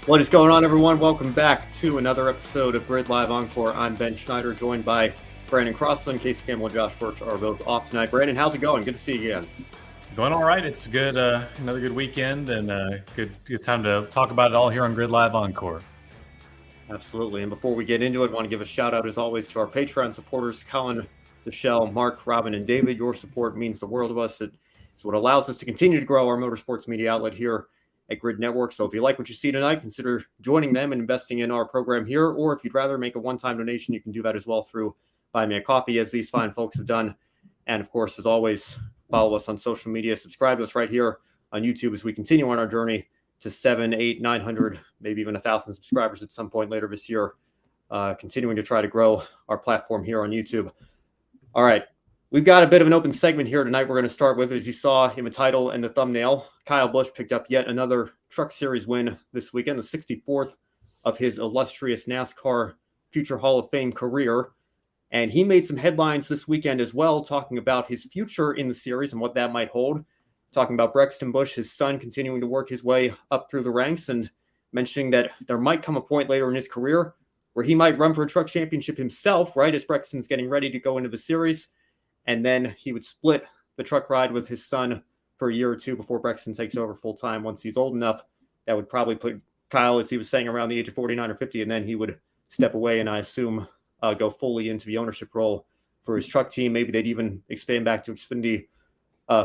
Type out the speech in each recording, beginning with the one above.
What is going on, everyone? Welcome back to another episode of Grid Live Encore. I'm Ben Schneider, joined by Brandon Crossland. Casey Campbell and Josh Birch are both off tonight. Brandon, how's it going? Good to see you again. Going all right. It's good. Another good weekend and good time to talk about it all here on Grid Live Encore. Absolutely. And before we get into it, I want to give a shout out, as always, to our Patreon supporters, Colin, Michelle, Mark, Robin, and David. Your support means the world to us. It's what allows us to continue to grow our motorsports media outlet here at Grid Network. So if you like what you see tonight, consider joining them and investing in our program here. Or if you'd rather make a one-time donation, you can do that as well through Buy Me a Coffee, as these fine folks have done. And of course, as always, follow us on social media. Subscribe to us right here on YouTube as we continue on our journey to 700, 800, 900, maybe even 1,000 subscribers at some point later this year. Continuing to try to grow our platform here on YouTube. All right. We've got a bit of an open segment here tonight. We're going to start with, as you saw in the title and the thumbnail, Kyle Busch picked up yet another Truck Series win this weekend, the 64th of his illustrious NASCAR Future Hall of Fame career. And he made some headlines this weekend as well, talking about his future in the series and what that might hold. Talking about Brexton Busch, his son, continuing to work his way up through the ranks, and mentioning that there might come a point later in his career where he might run for a truck championship himself, right, as Brexton's getting ready to go into the series. And then he would split the truck ride with his son for a year or two before Brexton takes over full-time once he's old enough. That would probably put Kyle, as he was saying, around the age of 49 or 50, and then he would step away and I assume go fully into the ownership role for his truck team. Maybe they'd even expand back to Xfinity.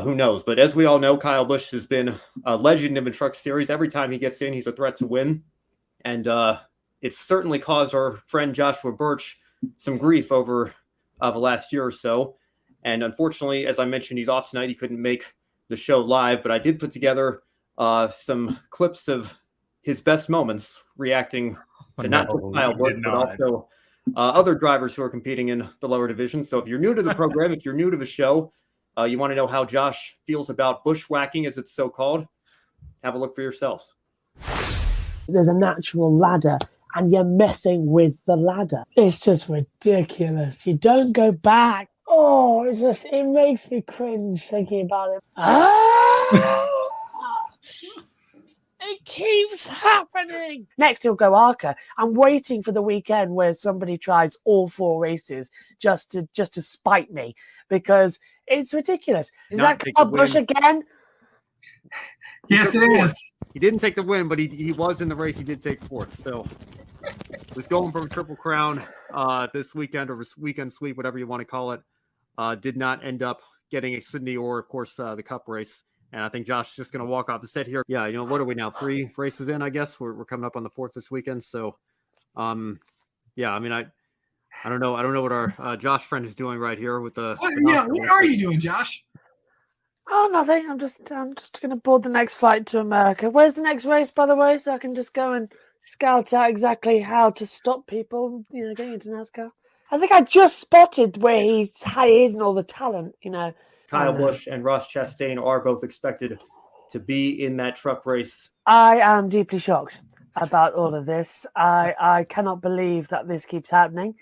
Who knows? But as we all know, Kyle Busch has been a legend in the Truck Series. Every time he gets in, he's a threat to win. And it's certainly caused our friend Joshua Birch some grief over the last year or so. And unfortunately, as I mentioned, he's off tonight. He couldn't make the show live, but I did put together some clips of his best moments reacting to not just Kyle Busch, but also other drivers who are competing in the lower division. So if you're new to the program, if you're new to the show, you want to know how Josh feels about bushwhacking, as it's so called, have a look for yourselves. There's a natural ladder and you're messing with the ladder. It's just ridiculous. You don't go back. Oh, it makes me cringe thinking about it. It keeps happening. Next, he'll go Arca. I'm waiting for the weekend where somebody tries all four races just to spite me, because it's ridiculous. Is that Kyle Busch again? Yes, it is. He didn't take the win, but he was in the race. He did take fourth. So was going for a Triple Crown this weekend, or weekend sweep, whatever you want to call it. Did not end up getting Xfinity or, of course, the Cup race. And I think Josh is just going to walk off the set here. Yeah, what are we now? 3 races in, I guess. We're coming up on the 4th this weekend. So, yeah, I mean, I don't know. I don't know what our Josh friend is doing right here with the. What are you doing, Josh? Oh, nothing. I'm just going to board the next flight to America. Where's the next race, by the way, so I can just go and scout out exactly how to stop people, getting into NASCAR. I think I just spotted where he's hiding all the talent, Kyle Busch and Ross Chastain are both expected to be in that truck race. I am deeply shocked about all of this. I cannot believe that this keeps happening.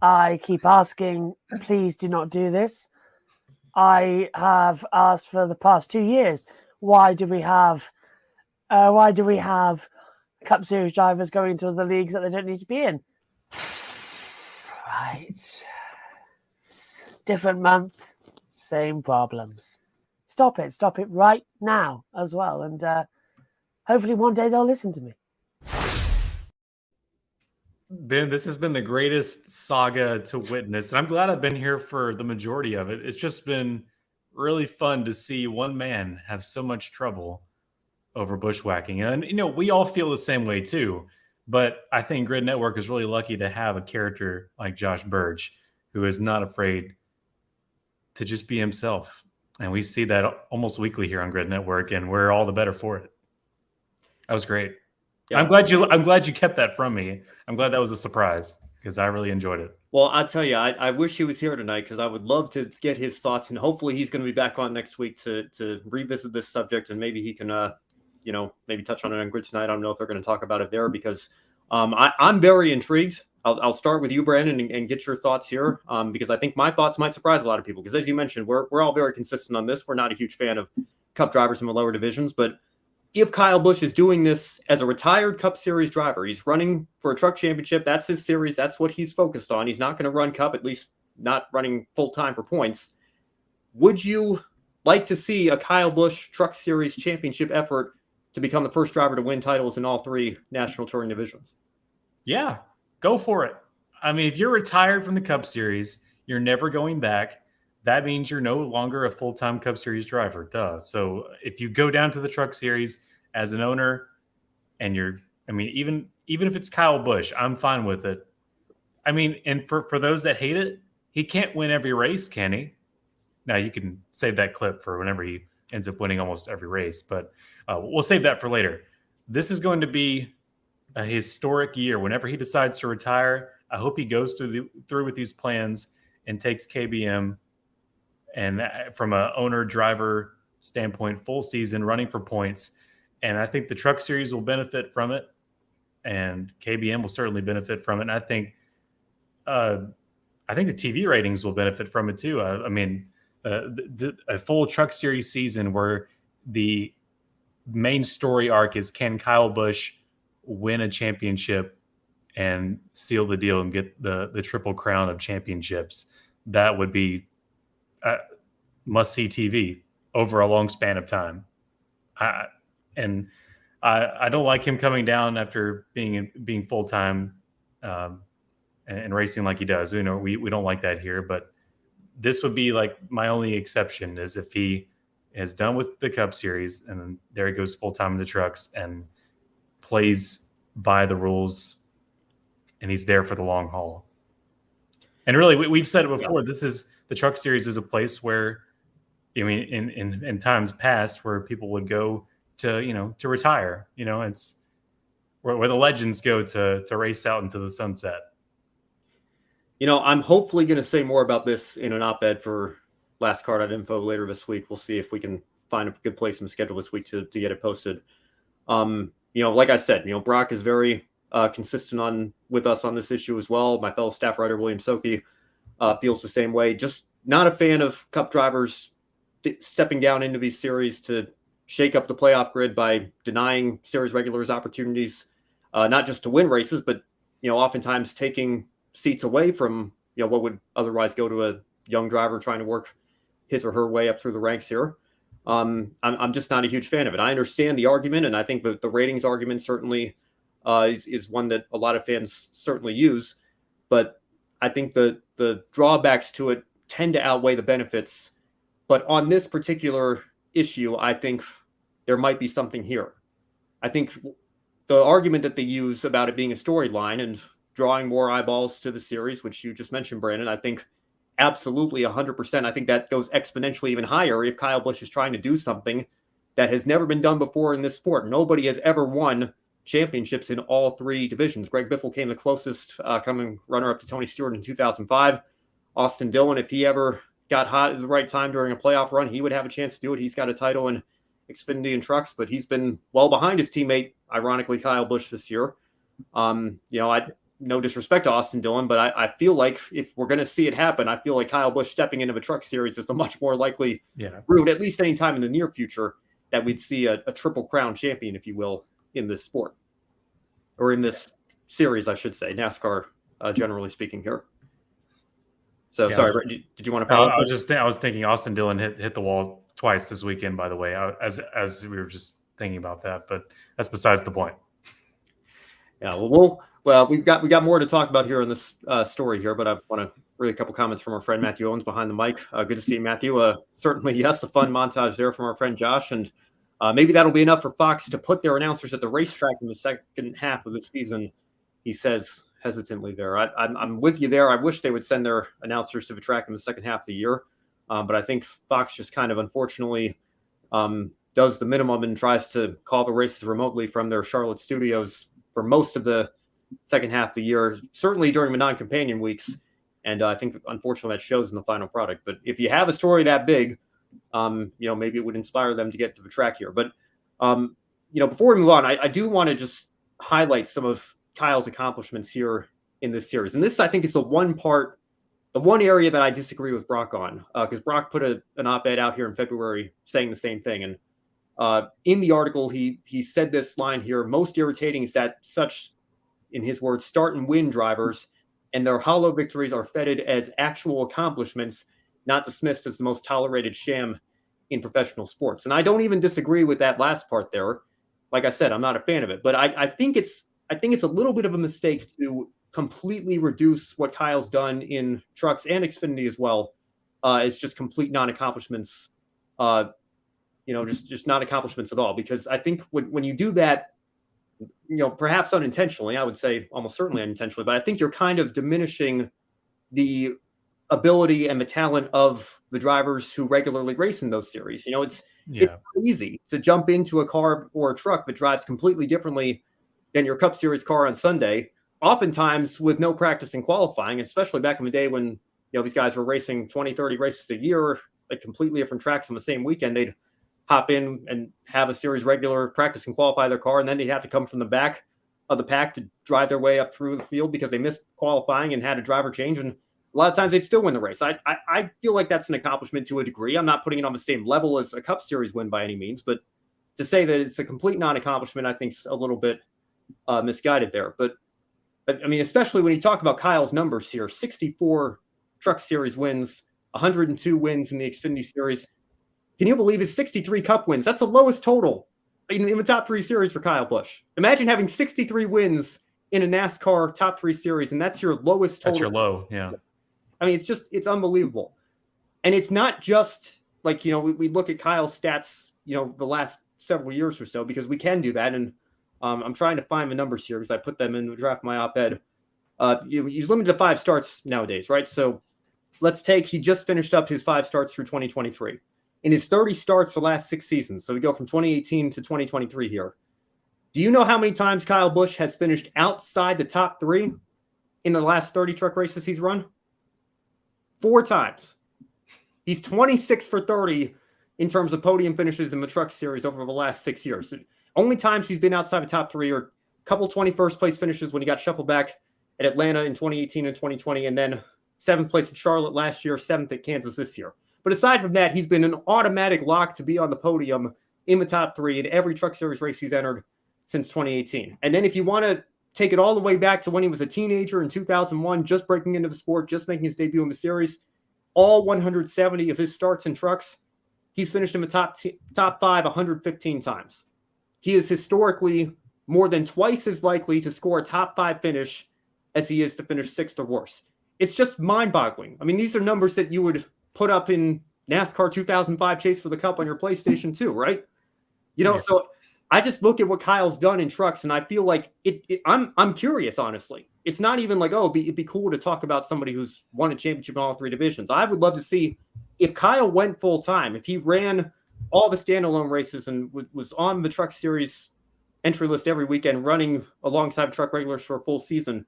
I keep asking, please do not do this. I have asked for the past 2 years, why do we have Cup Series drivers going to the leagues that they don't need to be in? Right. Different month, same problems. Stop it right now as well. And hopefully one day they'll listen to me. Ben, this has been the greatest saga to witness. And I'm glad I've been here for the majority of it. It's just been really fun to see one man have so much trouble over bushwhacking. And, we all feel the same way too. But I think Grid Network is really lucky to have a character like Josh Birch, who is not afraid to just be himself. And we see that almost weekly here on Grid Network, and we're all the better for it. That was great. Yeah. I'm glad you kept that from me. I'm glad that was a surprise, because I really enjoyed it. Well, I'll tell you, I wish he was here tonight, because I would love to get his thoughts, and hopefully he's going to be back on next week to revisit this subject, and maybe he can maybe touch on it on Grid tonight. I don't know if they're going to talk about it there, because I'm very intrigued. I'll start with you, Brandon, and get your thoughts here, because I think my thoughts might surprise a lot of people. Because as you mentioned, we're all very consistent on this. We're not a huge fan of Cup drivers in the lower divisions, but if Kyle Busch is doing this as a retired Cup Series driver, he's running for a truck championship. That's his series. That's what he's focused on. He's not going to run Cup, at least not running full time for points. Would you like to see a Kyle Busch Truck Series championship effort to become the first driver to win titles in all 3 national touring divisions? Yeah, go for it. I mean, if you're retired from the Cup Series, you're never going back. That means you're no longer a full-time Cup Series driver. Duh. So if you go down to the Truck Series as an owner and even if it's Kyle Busch, I'm fine with it. I mean, and for those that hate it, he can't win every race, can he? Now, you can save that clip for whenever he ends up winning almost every race, but we'll save that for later. This is going to be a historic year. Whenever he decides to retire, I hope he goes through with these plans and takes KBM and from a owner-driver standpoint, full season, running for points. And I think the Truck Series will benefit from it, and KBM will certainly benefit from it. And I think the TV ratings will benefit from it too. A full Truck Series season where the main story arc is, can Kyle Busch win a championship and seal the deal and get the triple crown of championships? That would be must-see TV over a long span of time. I don't like him coming down after being full-time and racing like he does. We don't like that here, but this would be like my only exception is if he is done with the Cup Series and then there he goes full-time in the trucks and plays by the rules and he's there for the long haul. And really, we've said it before, the Truck Series is a place where, in times past where people would go to retire, it's where the legends go to race out into the sunset. I'm hopefully going to say more about this in an op-ed for lastcar.info later this week. We'll see if we can find a good place in the schedule this week to get it posted. Like I said, Brock is very consistent with us on this issue as well. My fellow staff writer, William Soki, feels the same way. Just not a fan of Cup drivers stepping down into these series to shake up the playoff grid by denying series regulars opportunities, not just to win races, but, oftentimes taking seats away from, what would otherwise go to a young driver trying to work his or her way up through the ranks here. I'm just not a huge fan of it. I understand the argument, and I think the ratings argument certainly is one that a lot of fans certainly use, but I think the drawbacks to it tend to outweigh the benefits. But on this particular issue, I think there might be something here. I think the argument that they use about it being a storyline and drawing more eyeballs to the series, which you just mentioned, Brandon, I think absolutely 100%. I think that goes exponentially even higher if Kyle Busch is trying to do something that has never been done before in this sport. Nobody has ever won championships in all 3 divisions. Greg Biffle came the closest, coming runner-up to Tony Stewart in 2005. Austin Dillon, if he ever got hot at the right time during a playoff run, he would have a chance to do it. He's got a title in Xfinity and trucks, but he's been well behind his teammate, ironically, Kyle Busch this year. No disrespect to Austin Dillon, but I feel like if we're going to see it happen, I feel like Kyle Busch stepping into the Truck Series is the much more likely route, at least any time in the near future, that we'd see a triple crown champion, if you will, in this sport, or in this series, I should say, NASCAR, generally speaking here. So, sorry, did you want to follow up? I was thinking Austin Dillon hit the wall twice this weekend, by the way, as we were just thinking about that, but that's besides the point. Yeah, well, we've got more to talk about here in this story here, but I want to read a couple comments from our friend Matthew Owens behind the mic. Good to see you, Matthew. Certainly, yes, a fun montage there from our friend Josh, and maybe that'll be enough for Fox to put their announcers at the racetrack in the second half of the season, he says hesitantly there. I'm with you there. I wish they would send their announcers to the track in the second half of the year, but I think Fox just kind of unfortunately does the minimum and tries to call the races remotely from their Charlotte studios for most of the second half of the year, certainly during the non-companion weeks. And I think, unfortunately, that shows in the final product. But if you have a story that big, maybe it would inspire them to get to the track here. But, before we move on, I do want to just highlight some of Kyle's accomplishments here in this series. And this, I think, is the one area that I disagree with Brock on, because Brock put an op-ed out here in February saying the same thing. And In the article, he said this line here: most irritating is that such, in his words, start and win drivers and their hollow victories are feted as actual accomplishments, not dismissed as the most tolerated sham in professional sports. And I don't even disagree with that last part there. Like I said, I'm not a fan of it, but I think it's a little bit of a mistake to completely reduce what Kyle's done in trucks and Xfinity as well as just complete non-accomplishments. Just not accomplishments at all. Because I think when you do that, perhaps unintentionally, I would say almost certainly unintentionally, but I think you're kind of diminishing the ability and the talent of the drivers who regularly race in those series. It's easy to jump into a car or a truck that drives completely differently than your Cup Series car on Sunday, oftentimes with no practice in qualifying, especially back in the day when these guys were racing 20, 30 races a year at completely different tracks on the same weekend. They'd hop in and have a series regular practice and qualify their car, and then they'd have to come from the back of the pack to drive their way up through the field because they missed qualifying and had a driver change. And a lot of times they'd still win the race. I feel like that's an accomplishment to a degree. I'm not putting it on the same level as a Cup Series win by any means, but to say that it's a complete non-accomplishment, I think is a little bit misguided there. But I mean, especially when you talk about Kyle's numbers here, 64 Truck Series wins, 102 wins in the Xfinity Series. Can you believe his 63 Cup wins? That's the lowest total in the top 3 series for Kyle Busch. Imagine having 63 wins in a NASCAR top 3 series, and that's your lowest total. That's your low, yeah. I mean, it's unbelievable. And it's not just like, we look at Kyle's stats, the last several years or so, because we can do that. And I'm trying to find the numbers here because I put them in the draft of my op-ed. He's limited to 5 starts nowadays, right? So he just finished up his 5 starts through 2023. In his 30 starts the last 6 seasons, so we go from 2018 to 2023 here. Do you know how many times Kyle Busch has finished outside the top 3 in the last 30 truck races he's run? 4 times. He's 26 for 30 in terms of podium finishes in the Truck Series over the last 6 years. Only times he's been outside the top 3 are a couple 21st place finishes when he got shuffled back at Atlanta in 2018 and 2020, and then 7th place at Charlotte last year, 7th at Kansas this year. But aside from that, he's been an automatic lock to be on the podium in the top 3 in every Truck Series race he's entered since 2018. And then if you want to take it all the way back to when he was a teenager in 2001, just breaking into the sport, just making his debut in the series, all 170 of his starts in trucks, he's finished in the top 5 115 times. He is historically more than twice as likely to score a top 5 finish as he is to finish 6th or worse. It's just mind-boggling. I mean, these are numbers that you would put up in NASCAR 2005 Chase for the Cup on your PlayStation 2, right? So I just look at what Kyle's done in trucks, and I feel like I'm curious, honestly. It's not even like, it'd be cool to talk about somebody who's won a championship in all 3 divisions. I would love to see if Kyle went full time, if he ran all the standalone races and was on the Truck Series entry list every weekend, running alongside truck regulars for a full season.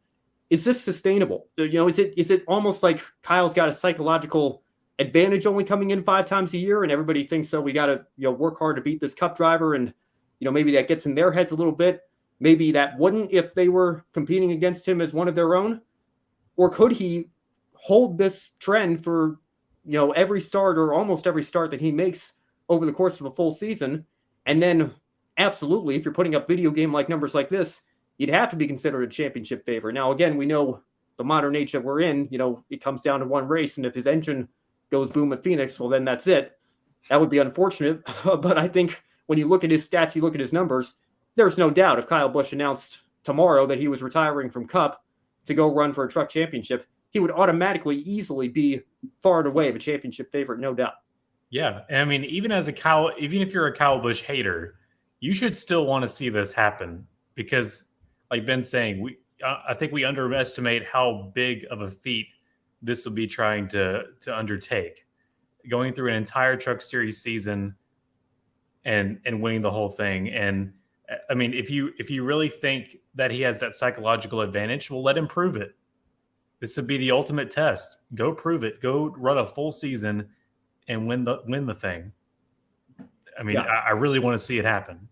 Is this sustainable? Is it almost like Kyle's got a psychological advantage only coming in 5 times a year, and everybody thinks, we got to work hard to beat this Cup driver, and maybe that gets in their heads a little bit. Maybe that wouldn't if they were competing against him as one of their own. Or could he hold this trend for every start or almost every start that he makes over the course of a full season? And then absolutely, if you're putting up video game like numbers like this, you'd have to be considered a championship favorite. Now, again, we know the modern age that we're in, it comes down to one race, and if his engine goes boom at Phoenix, well, then that's it. That would be unfortunate. But I think when you look at his stats, you look at his numbers, there's no doubt if Kyle Busch announced tomorrow that he was retiring from Cup to go run for a truck championship, he would automatically easily be far and away the championship favorite, no doubt. Yeah. And I mean, even if you're a Kyle Busch hater, you should still want to see this happen because, like Ben's saying, I think we underestimate how big of a feat this will be trying to undertake. Going through an entire Truck Series season and winning the whole thing. And I mean, if you really think that he has that psychological advantage, well, let him prove it. This would be the ultimate test. Go prove it. Go run a full season and win the thing. I mean, I really want to see it happen.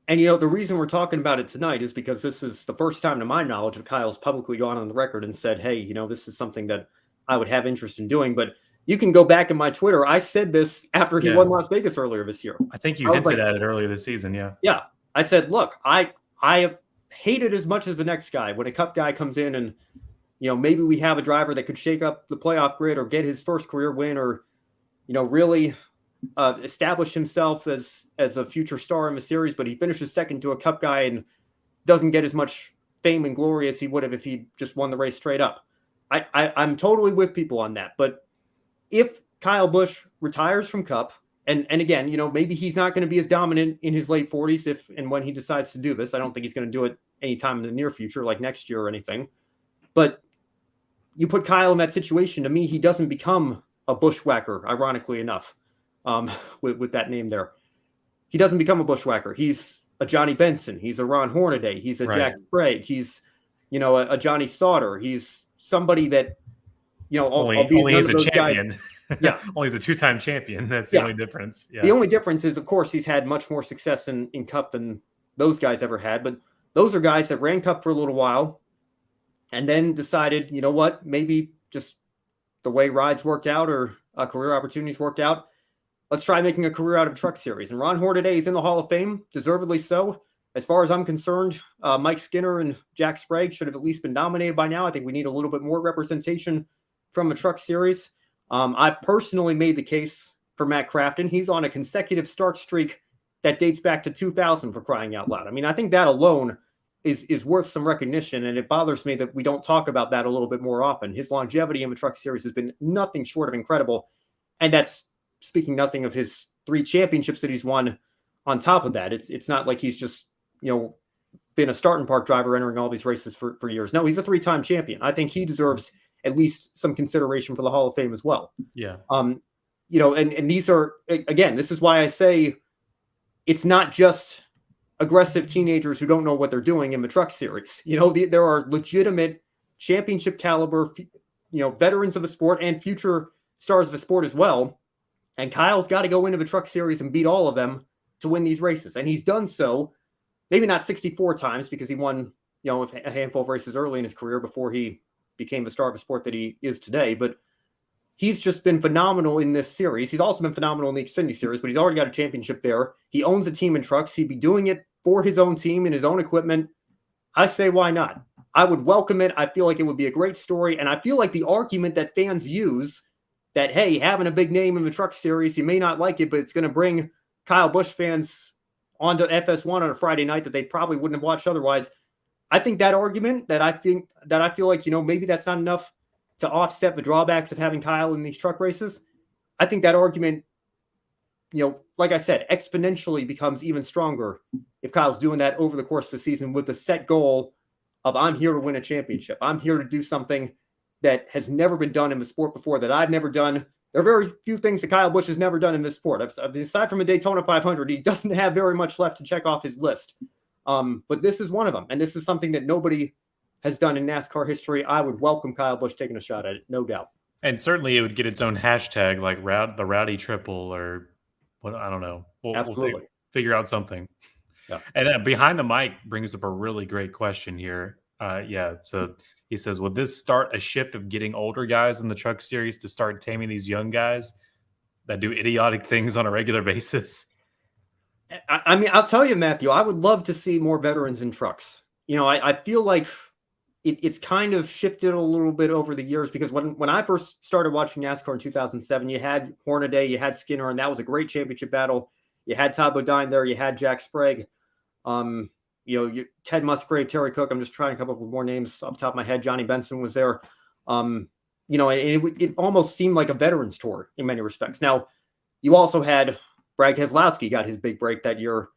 And, the reason we're talking about it tonight is because this is the first time, to my knowledge, of Kyle's publicly gone on the record and said, hey, this is something that I would have interest in doing. But You can go back in my Twitter. I said this after he Yeah. won Las Vegas earlier this year. I think you hinted at it earlier this season. Yeah. Yeah. I said, look, I hate it as much as the next guy when a Cup guy comes in and, maybe we have a driver that could shake up the playoff grid or get his first career win or, really establish himself as a future star in the series, but he finishes second to a Cup guy and doesn't get as much fame and glory as he would have if he just won the race straight up. I'm totally with people on that. But if Kyle Busch retires from Cup, and again, maybe he's not going to be as dominant in his late 40s if and when he decides to do this. I don't think he's going to do it anytime in the near future, like next year or anything. But you put Kyle in that situation, to me, he doesn't become a bushwhacker, ironically enough, with that name there. He doesn't become a bushwhacker. He's a Johnny Benson. He's a Ron Hornaday. He's a Jack Sprague. He's, a Johnny Sauter. He's somebody that, only is a champion. Guys, yeah. Only is a two-time champion. That's the only difference. Yeah. The only difference is, of course, he's had much more success in Cup than those guys ever had. But those are guys that ran Cup for a little while and then decided, you know what, maybe just the way rides worked out or career opportunities worked out, let's try making a career out of Truck Series. And Ron Hornaday is in the Hall of Fame, deservedly so. As far as I'm concerned, Mike Skinner and Jack Sprague should have at least been nominated by now. I think we need a little bit more representation from a Truck Series. I personally made the case for Matt Crafton. He's on a consecutive start streak that dates back to 2000, for crying out loud. I mean, I think that alone is worth some recognition, and it bothers me that we don't talk about that a little bit more often. His longevity in the Truck Series has been nothing short of incredible, and that's speaking nothing of his 3 championships that he's won on top of that. It's not like he's just, been a starting park driver entering all these races for years. No, he's a 3-time champion. I think he deserves at least some consideration for the Hall of Fame as well. Yeah. And these are, again, this is why I say it's not just aggressive teenagers who don't know what they're doing in the Truck Series. There are legitimate championship caliber, veterans of the sport and future stars of the sport as well. And Kyle's got to go into the Truck Series and beat all of them to win these races. And he's done so, maybe not 64 times because he won, a handful of races early in his career before he became the star of the sport that he is today. But he's just been phenomenal in this series. He's also been phenomenal in the Xfinity Series, but he's already got a championship there. He owns a team in trucks. He'd be doing it for his own team and his own equipment. I say, why not? I would welcome it. I feel like it would be a great story. And I feel like the argument that fans use that, hey, having a big name in the Truck Series, you may not like it, but it's going to bring Kyle Busch fans onto FS1 on a Friday night that they probably wouldn't have watched otherwise. I think that argument that I feel like, maybe that's not enough to offset the drawbacks of having Kyle in these truck races. I think that argument, like I said, exponentially becomes even stronger if Kyle's doing that over the course of the season with the set goal of, I'm here to win a championship. I'm here to do something that has never been done in the sport before, that I've never done. There are very few things that Kyle Busch has never done in this sport. Aside from a Daytona 500, he doesn't have very much left to check off his list. But this is one of them. And this is something that nobody has done in NASCAR history. I would welcome Kyle Busch taking a shot at it, no doubt. And certainly it would get its own hashtag, like the Rowdy Triple or what, I don't know. Absolutely. We'll figure out something. Yeah. And Behind the Mic brings up a really great question here. So he says, would this start a shift of getting older guys in the Truck Series to start taming these young guys that do idiotic things on a regular basis? I mean, I'll tell you, Matthew, I would love to see more veterans in trucks. I feel like it's kind of shifted a little bit over the years, because when I first started watching NASCAR in 2007, you had Hornaday, you had Skinner, and that was a great championship battle. You had Todd Bodine there, you had Jack Sprague, Ted Musgrave, Terry Cook. I'm just trying to come up with more names off the top of my head. Johnny Benson was there. And it almost seemed like a veterans tour in many respects. Now, you also had Brad Keselowski got his big break that year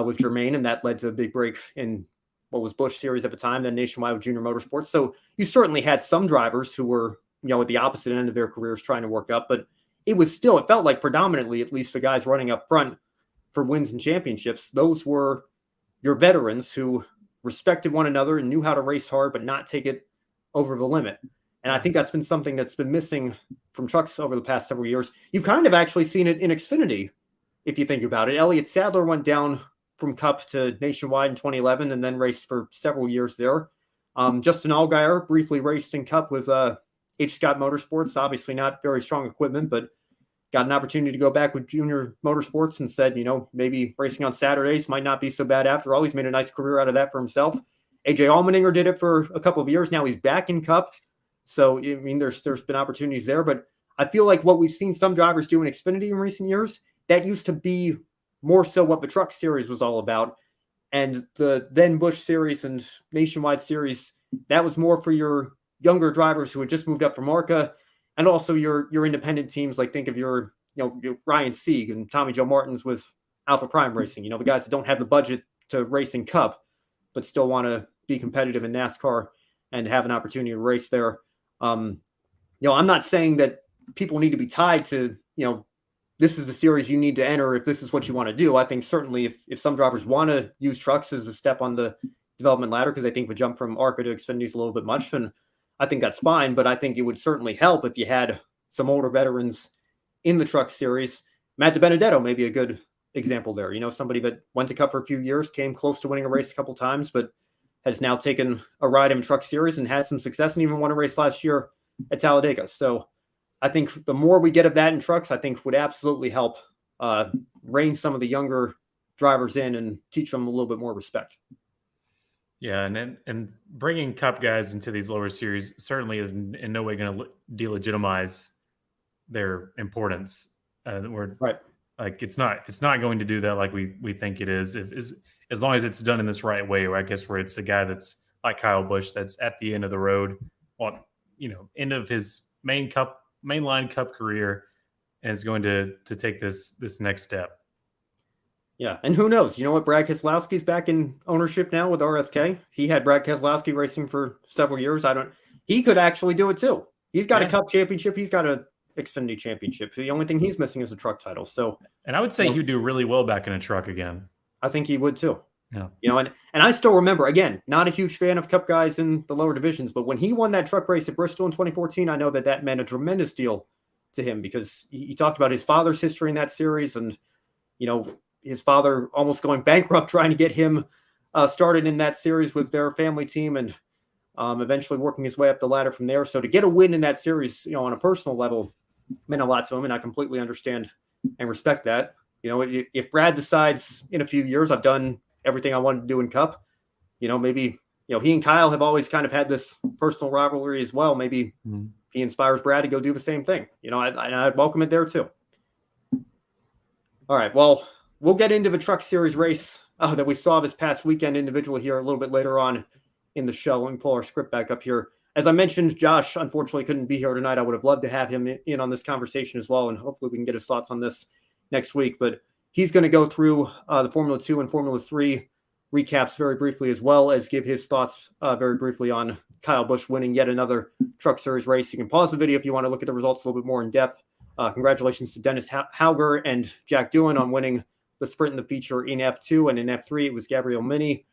with Germain, and that led to a big break in what was Busch Series at the time, then Nationwide with Junior Motorsports. So you certainly had some drivers who were, at the opposite end of their careers trying to work up, but it felt like predominantly, at least the guys running up front for wins and championships, those were your veterans who respected one another and knew how to race hard, but not take it over the limit. And I think that's been something that's been missing from trucks over the past several years. You've kind of actually seen it in Xfinity, if you think about it. Elliott Sadler went down from Cup to Nationwide in 2011 and then raced for several years there. Justin Allgaier briefly raced in Cup with H. Scott Motorsports, obviously not very strong equipment, but got an opportunity to go back with Junior Motorsports and said, maybe racing on Saturdays might not be so bad after all. He's made a nice career out of that for himself. AJ Allmendinger did it for a couple of years. Now he's back in Cup. So, I mean, there's been opportunities there, but I feel like what we've seen some drivers do in Xfinity in recent years, that used to be more so what the Truck Series was all about. And the then Busch Series and Nationwide Series, that was more for your younger drivers who had just moved up from ARCA, and also your independent teams. Like think of your Ryan Sieg and Tommy Joe Martins with Alpha Prime Racing. The guys that don't have the budget to race in Cup, but still want to be competitive in NASCAR and have an opportunity to race there. I'm not saying that people need to be tied to this is the series you need to enter if this is what you want to do. I think certainly if some drivers want to use trucks as a step on the development ladder, because I think the jump from ARCA to Xfinity is a little bit much, then I think that's fine. But I think it would certainly help if you had some older veterans in the Truck Series. Matt DiBenedetto may be a good example there. Somebody that went to Cup for a few years, came close to winning a race a couple times, but has now taken a ride in Truck Series and had some success and even won a race last year at Talladega. So I think the more we get of that in trucks, I think would absolutely help rein some of the younger drivers in and teach them a little bit more respect. Yeah, and bringing Cup guys into these lower series certainly is in no way going to delegitimize their importance. Right. Like it's not going to do that like we think it is. As long as it's done in this right way, I guess where it's a guy that's like Kyle Busch that's at the end of the road, end of his mainline Cup career, and is going to take this next step. Yeah, and who knows? You know what? Brad Keselowski's back in ownership now with RFK. He had Brad Keselowski racing for several years. He could actually do it too. He's got a Cup championship. He's got a Xfinity championship. The only thing he's missing is a truck title. So, and I would say he would do really well back in a truck again. I think he would too. Yeah. And I still remember, again, not a huge fan of Cup guys in the lower divisions, but when he won that truck race at Bristol in 2014, I know that meant a tremendous deal to him because he talked about his father's history in that series and, his father almost going bankrupt trying to get him started in that series with their family team and eventually working his way up the ladder from there. So to get a win in that series, on a personal level meant a lot to him. And I completely understand and respect that. If Brad decides in a few years, I've done everything I wanted to do in Cup, maybe, he and Kyle have always kind of had this personal rivalry as well. Maybe he inspires Brad to go do the same thing. I'd welcome it there too. All right. Well, we'll get into the Truck Series race that we saw this past weekend individual here a little bit later on in the show. Let me pull our script back up here. As I mentioned, Josh unfortunately couldn't be here tonight. I would have loved to have him in on this conversation as well, and hopefully we can get his thoughts on this next week. But he's going to go through the Formula 2 and Formula 3 recaps very briefly, as well as give his thoughts very briefly on Kyle Busch winning yet another Truck Series race. You can pause the video if you want to look at the results a little bit more in depth. Congratulations to Dennis Hauger and Jack Doohan on winning the sprint and the feature in F2, and in F3 it was Gabriel Mini,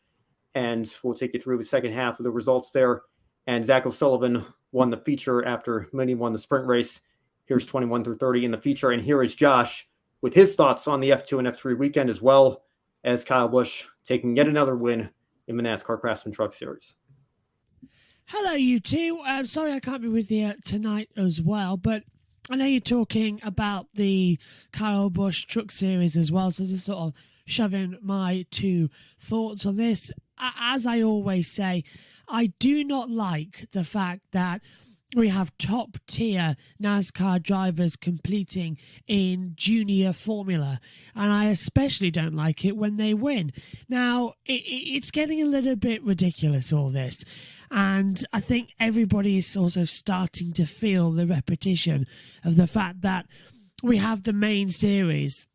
and we'll take you through the second half of the results there. And Zach O'Sullivan won the feature after Mini won the sprint race. Here's 21 through 30 in the feature, and here is Josh with his thoughts on the F2 and F3 weekend, as well as Kyle Busch taking yet another win in the NASCAR Craftsman Truck Series. Hello, you two. Sorry I can't be with you tonight as well, but I know you're talking about the Kyle Busch Truck Series as well, so just sort of shoving my two thoughts on this. As I always say, I do not like the fact that we have top-tier NASCAR drivers competing in junior formula, and I especially don't like it when they win. Now, it's getting a little bit ridiculous, all this, and I think everybody is also starting to feel the repetition of the fact that we have the main series,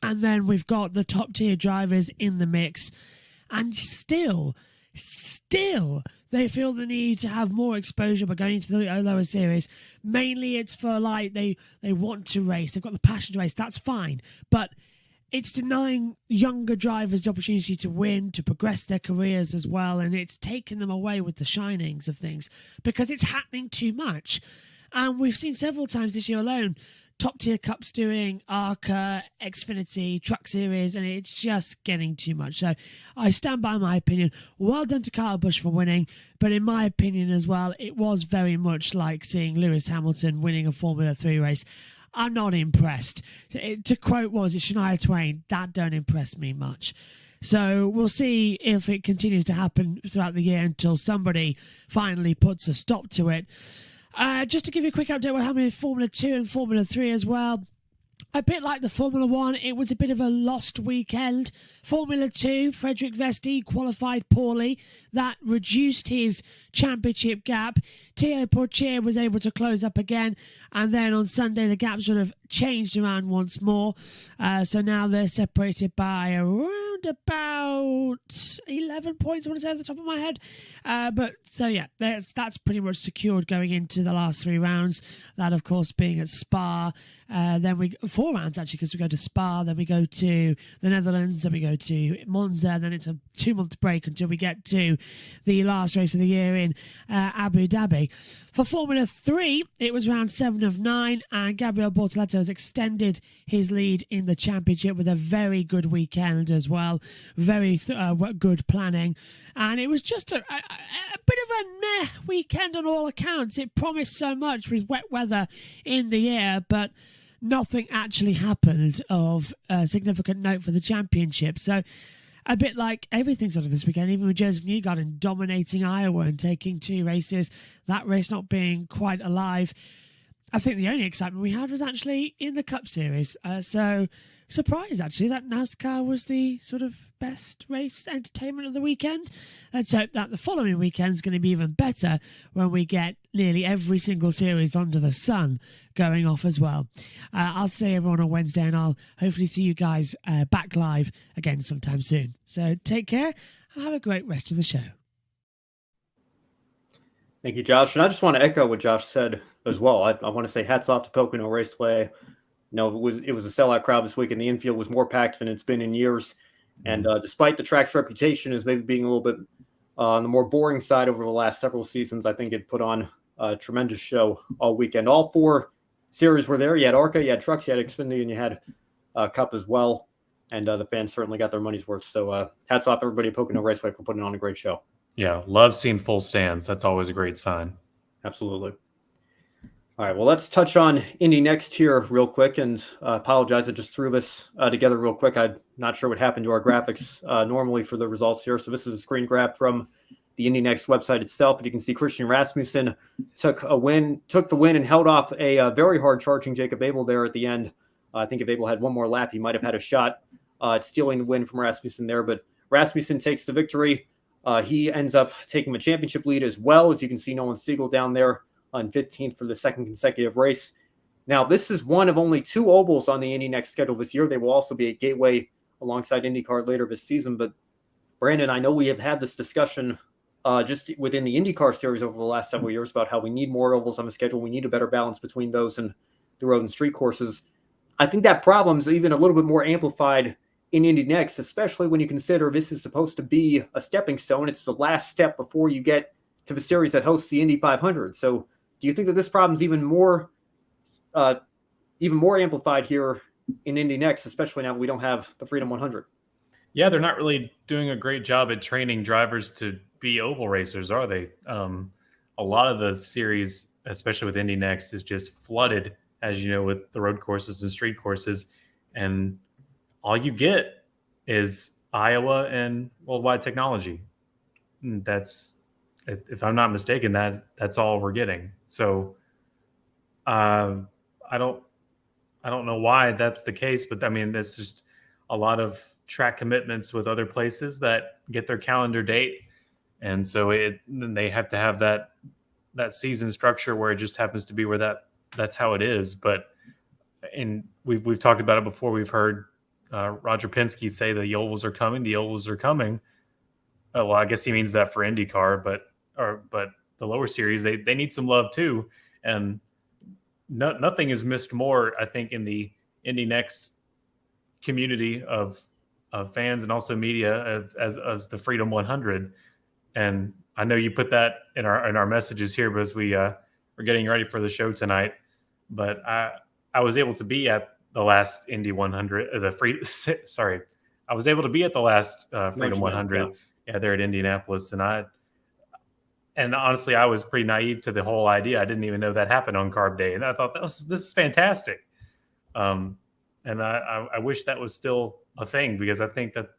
and then we've got the top-tier drivers in the mix, and still they feel the need to have more exposure by going into the lower series. Mainly it's for they want to race, they've got the passion to race, that's fine, but it's denying younger drivers the opportunity to win, to progress their careers as well, and it's taking them away with the shinings of things because it's happening too much. And we've seen several times this year alone top tier cups doing ARCA, Xfinity, Truck Series, and it's just getting too much. So I stand by my opinion. Well done to Kyle Busch for winning, but in my opinion as well, it was very much like seeing Lewis Hamilton winning a Formula 3 race. I'm not impressed. To quote, was it Shania Twain, that don't impress me much. So we'll see if it continues to happen throughout the year until somebody finally puts a stop to it. Just to give you a quick update, what happened in Formula 2 and Formula 3 as well. A bit like the Formula 1, it was a bit of a lost weekend. Formula 2, Frederick Vesti qualified poorly. That reduced his championship gap. Théo Pourchaire was able to close up again. And then on Sunday, the gap sort of changed around once more. So now they're separated by around about 11 points, I want to say, off the top of my head. But so, yeah, that's pretty much secured going into the last 3 rounds. That, of course, being at Spa. Then 4 rounds, actually, because we go to Spa, then we go to the Netherlands, then we go to Monza, then it's a 2-month break until we get to the last race of the year in Abu Dhabi. For Formula 3, it was round 7 of 9, and Gabriel Bortoleto has extended his lead in the championship with a very good weekend as well. Very good planning. And it was just a bit of a meh weekend on all accounts. It promised so much with wet weather in the air, but nothing actually happened of significant note for the championship. So a bit like everything sort of this weekend, even with Joseph Newgarden dominating Iowa and taking 2 races, that race not being quite alive. I think the only excitement we had was actually in the Cup Series. So surprised, actually, that NASCAR was the sort of best race entertainment of the weekend. Let's hope that the following weekend is going to be even better when we get nearly every single series under the sun going off as well. I'll see everyone on Wednesday, and I'll hopefully see you guys back live again sometime soon. So take care and have a great rest of the show. Thank you, Josh. And I just want to echo what Josh said as well. I want to say hats off to Pocono Raceway. It was a sellout crowd this week, and the infield was more packed than it's been in years. And despite the track's reputation as maybe being a little bit on the more boring side over the last several seasons, I think it put on a tremendous show all weekend. All 4 series were there. You had ARCA, you had Trucks, you had Xfinity, and you had Cup as well. And the fans certainly got their money's worth. So hats off everybody at Pocono Raceway for putting on a great show. Yeah, love seeing full stands. That's always a great sign. Absolutely. All right, well, let's touch on Indy next here real quick, and apologize. I just threw this together real quick. I'm not sure what happened to our graphics normally for the results here. So this is a screen grab from the Indy Next website itself. And you can see Christian Rasmussen took the win and held off a very hard charging Jacob Abel there at the end. I think if Abel had one more lap, he might have had a shot at stealing the win from Rasmussen there. But Rasmussen takes the victory. He ends up taking the championship lead as well. As you can see, Nolan Siegel down there on 15th for the 2nd consecutive race. Now, this is one of only 2 ovals on the Indy Next schedule this year. They will also be at Gateway alongside IndyCar later this season. But Brandon, I know we have had this discussion just within the IndyCar series over the last several years about how we need more ovals on the schedule. We need a better balance between those and the road and street courses. I think that problem's even a little bit more amplified in Indy Next, especially when you consider this is supposed to be a stepping stone. It's the last step before you get to the series that hosts the Indy 500. So do you think that this problem's even more amplified here in Indy Next, especially now that we don't have the Freedom 100? Yeah, they're not really doing a great job at training drivers to be oval racers, are they? A lot of the series, especially with Indy Next, is just flooded, as you know, with the road courses and street courses. And all you get is Iowa and Worldwide Technology. That's, if I'm not mistaken, that's all we're getting. So I don't know why that's the case, but I mean, that's just a lot of track commitments with other places that get their calendar date. And so they have to have that season structure where it just happens to be where that's how it is. But we've talked about it before. We've heard Roger Penske say the ovals are coming. The ovals are coming. Well, I guess he means that for IndyCar, but the lower series, they need some love too. And nothing is missed more, I think, in the Indy Next community of fans and also media as the Freedom 100. And I know you put that in our messages here because we're getting ready for the show tonight. But I was able to be at the last Indy 100, sorry, I was able to be at the last Freedom 100 there at Indianapolis, and honestly, I was pretty naive to the whole idea. I didn't even know that happened on Carb Day, and I thought this is fantastic. And I wish that was still a thing, because I think that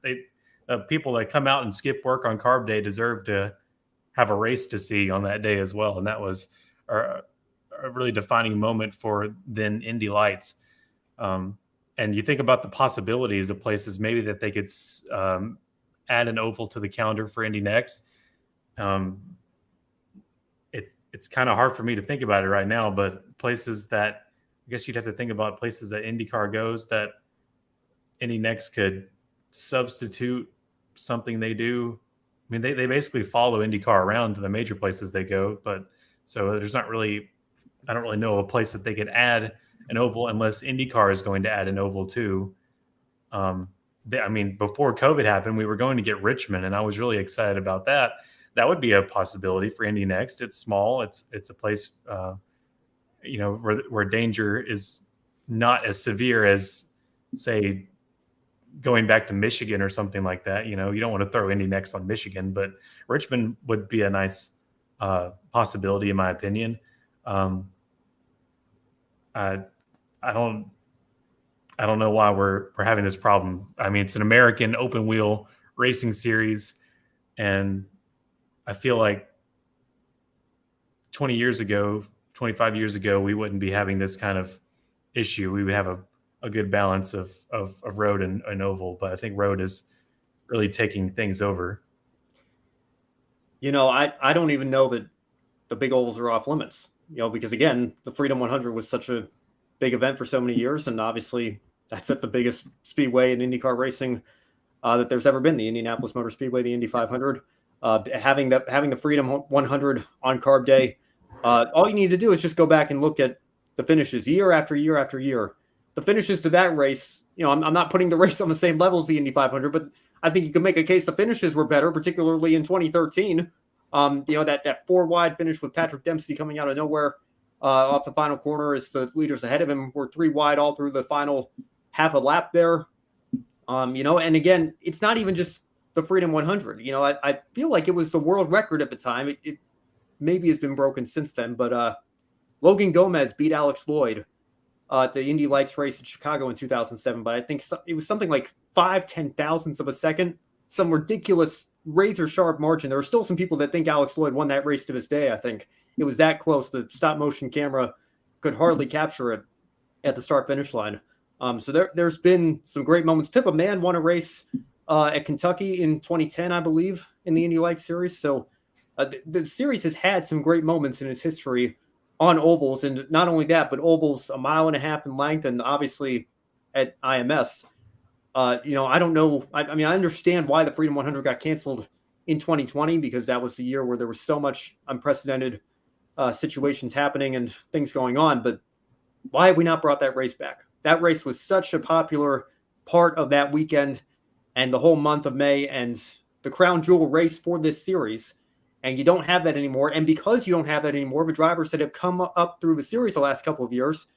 people that come out and skip work on Carb Day deserve to have a race to see on that day as well. And that was a really defining moment for then Indy Lights. And you think about the possibilities of places maybe that they could add an oval to the calendar for Indy Next. It's kind of hard for me to think about it right now, but places that I guess you'd have to think about places that IndyCar goes that Indy Next could substitute something they do. I mean, they basically follow IndyCar around to the major places they go, but so there's not really, I don't really know a place that they could add an oval unless IndyCar is going to add an oval too. I mean, before COVID happened, we were going to get Richmond, and I was really excited about that. That would be a possibility for Indy Next. It's small. It's a place, where danger is not as severe as, say, going back to Michigan or something like that. You don't want to throw Indy Next on Michigan, but Richmond would be a nice possibility, in my opinion. I don't know why we're having this problem. I mean, it's an American open wheel racing series, and I feel like 25 years ago, we wouldn't be having this kind of issue. We would have a good balance of road and oval, but I think road is really taking things over. I don't even know that the big ovals are off limits, because again, the Freedom 100 was such a big event for so many years. And obviously that's at the biggest speedway in IndyCar racing that there's ever been, the Indianapolis Motor Speedway, the Indy 500. Having the Freedom 100 on Carb Day, all you need to do is just go back and look at the finishes year after year after year. The finishes to that race, I'm not putting the race on the same level as the Indy 500, but I think you can make a case the finishes were better, particularly in 2013. That 4-wide finish with Patrick Dempsey coming out of nowhere off the final corner as the leaders ahead of him were 3 wide all through the final half a lap there. And again, it's not even just the Freedom 100. I feel like it was the world record at the time. It maybe has been broken since then, but Logan Gomez beat Alex Lloyd at the Indy Lights race in Chicago in 2007. But I think it was something like 5/10 thousandths of a second, some ridiculous razor sharp margin. There are still some people that think Alex Lloyd won that race to this day. I think it was that close. The stop motion camera could hardly capture it at the start finish line. So there's been some great moments. Pippa Mann won a race at Kentucky in 2010, I believe, in the Indy Lights series. So the series has had some great moments in its history on ovals, and not only that, but ovals 1.5 miles in length, and obviously at IMS. I don't know. I understand why the Freedom 100 got canceled in 2020, because that was the year where there was so much unprecedented situations happening and things going on. But why have we not brought that race back? That race was such a popular part of that weekend and the whole month of May, and the crown jewel race for this series. And you don't have that anymore. And because you don't have that anymore, the drivers that have come up through the series the last couple of years,